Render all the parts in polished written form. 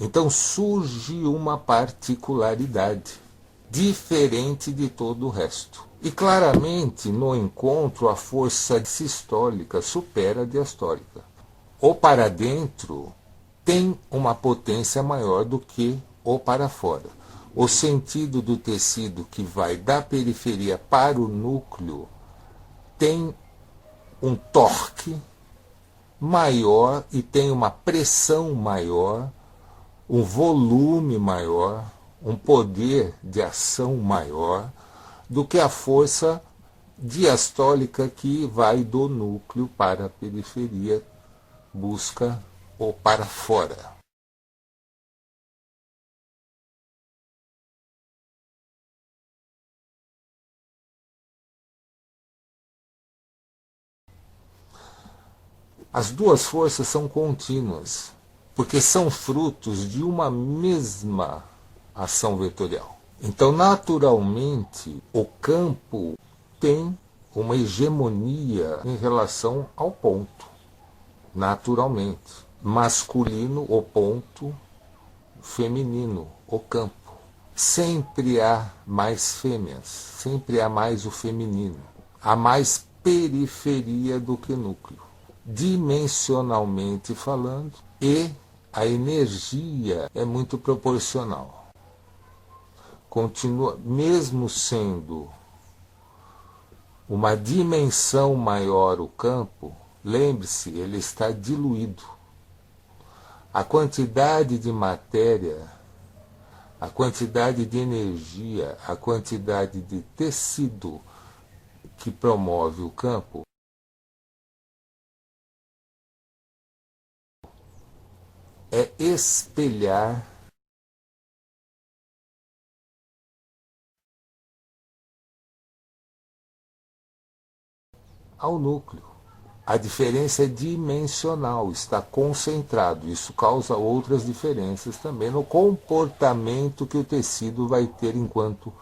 Então surge uma particularidade diferente de todo o resto. E claramente no encontro a força sistólica supera a diastólica. O para dentro tem uma potência maior do que o para fora. O sentido do tecido que vai da periferia para o núcleo tem um torque maior e tem uma pressão maior, um volume maior, um poder de ação maior do que a força diastólica que vai do núcleo para a periferia, busca ou para fora. As duas forças são contínuas, porque são frutos de uma mesma ação vetorial. Então, naturalmente, o campo tem uma hegemonia em relação ao ponto, naturalmente. Masculino, o ponto, feminino, o campo. Sempre há mais fêmeas, sempre há mais o feminino. Há mais periferia do que núcleo, dimensionalmente falando, e a energia é muito proporcional. Continua, mesmo sendo uma dimensão maior o campo, lembre-se, ele está diluído. A quantidade de matéria, a quantidade de energia, a quantidade de tecido que promove o campo é espelhar ao núcleo. A diferença é dimensional, está concentrado. Isso causa outras diferenças também no comportamento que o tecido vai ter enquanto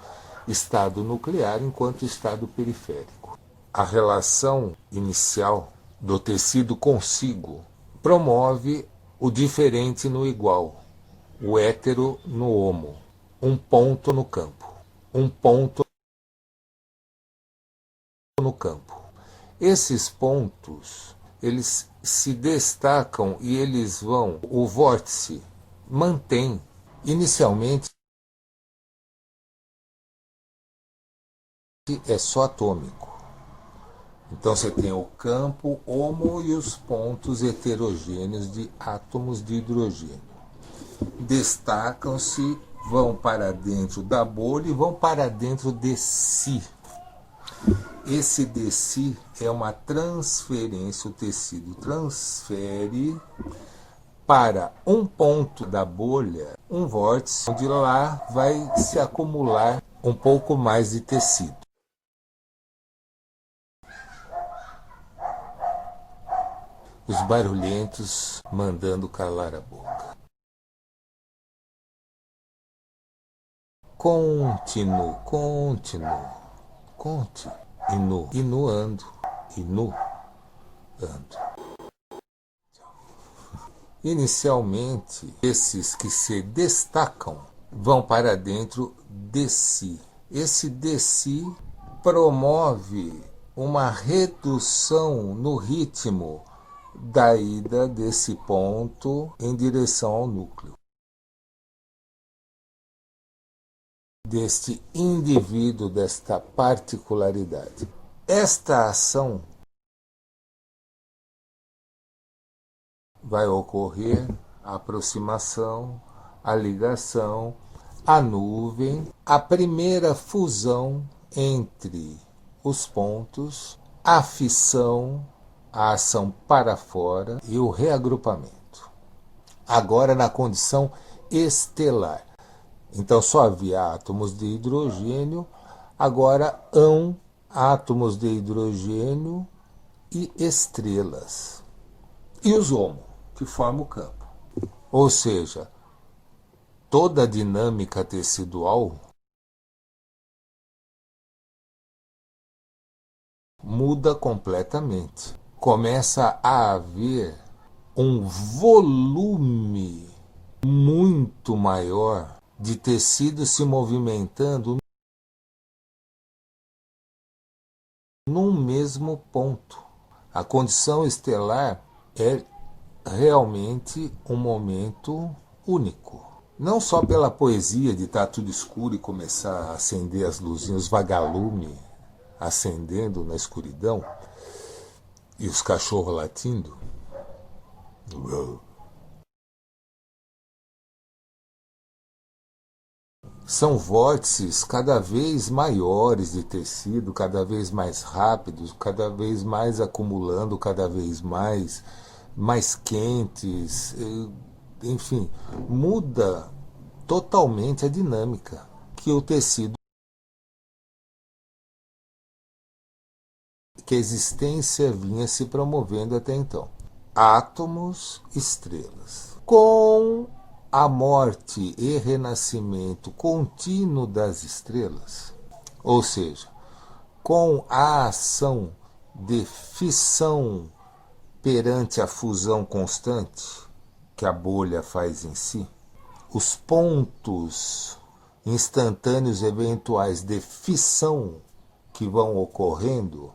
estado nuclear, enquanto estado periférico. A relação inicial do tecido consigo promove o diferente no igual, o hétero no homo, um ponto no campo, um ponto no campo. Esses pontos, eles se destacam e eles vão, o vórtice mantém, inicialmente é só atômico. Então você tem o campo homo e os pontos heterogêneos de átomos de hidrogênio. Destacam-se, vão para dentro da bolha e vão para dentro de si. Esse de si é uma transferência, o tecido transfere para um ponto da bolha, um vórtice, onde lá vai se acumular um pouco mais de tecido. Os barulhentos mandando calar a boca. Continuo, conte, inuando, Inicialmente, esses que se destacam vão para dentro de si. Esse de si promove uma redução no ritmo da ida desse ponto em direção ao núcleo. Deste indivíduo, desta particularidade. Esta ação vai ocorrer a aproximação, a ligação, a nuvem, a primeira fusão entre os pontos, a fissão, a ação para fora e o reagrupamento. Agora na condição estelar. Então só havia átomos de hidrogênio, agora hão átomos de hidrogênio e estrelas. E os HOMO, que formam o campo. Ou seja, toda a dinâmica tecidual muda completamente. Começa a haver um volume muito maior de tecido se movimentando num mesmo ponto. A condição estelar é realmente um momento único. Não só pela poesia de estar tudo escuro e começar a acender as luzinhas, os vagalumes acendendo na escuridão e os cachorros latindo. São vórtices cada vez maiores de tecido, cada vez mais rápidos, cada vez mais acumulando, cada vez mais quentes, enfim, muda totalmente a dinâmica que o tecido, que a existência vinha se promovendo até então. Átomos, estrelas. Com a morte e renascimento contínuo das estrelas, ou seja, com a ação de fissão perante a fusão constante que a bolha faz em si, os pontos instantâneos eventuais de fissão que vão ocorrendo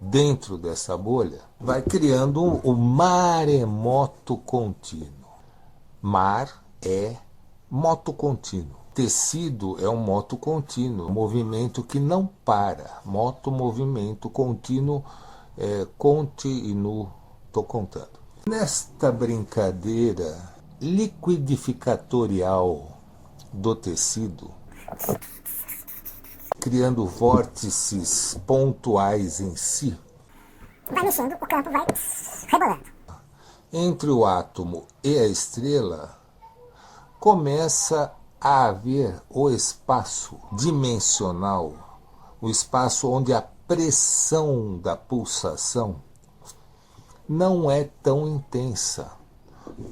dentro dessa bolha, vai criando o maremoto contínuo. Mar é moto contínuo. Tecido é um moto contínuo, movimento que não para. Moto, movimento contínuo, contínuo, estou contando. Nesta brincadeira liquidificatorial do tecido, criando vórtices pontuais em si, vai mexendo, o campo vai rebolando. Entre o átomo e a estrela, começa a haver o espaço dimensional, o espaço onde a pressão da pulsação não é tão intensa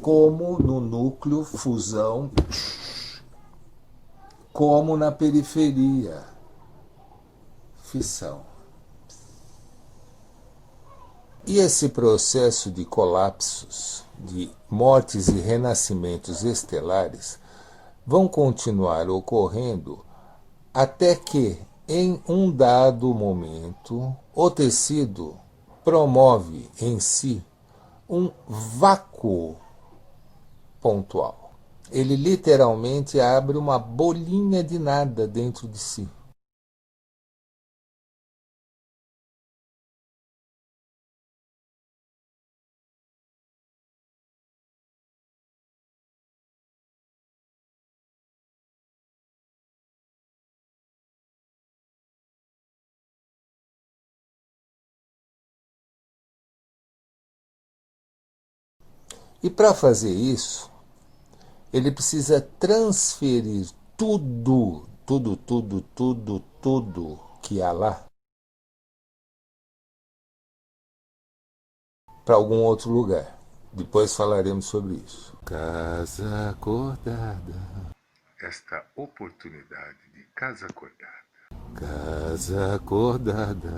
como no núcleo fusão, como na periferia fissão. E esse processo de colapsos, de mortes e renascimentos estelares, vão continuar ocorrendo até que, em um dado momento, o tecido promove em si um vácuo pontual. Ele literalmente abre uma bolinha de nada dentro de si. E para fazer isso, ele precisa transferir tudo que há lá para algum outro lugar. Depois falaremos sobre isso. Casa acordada. Esta oportunidade de casa acordada. Casa acordada.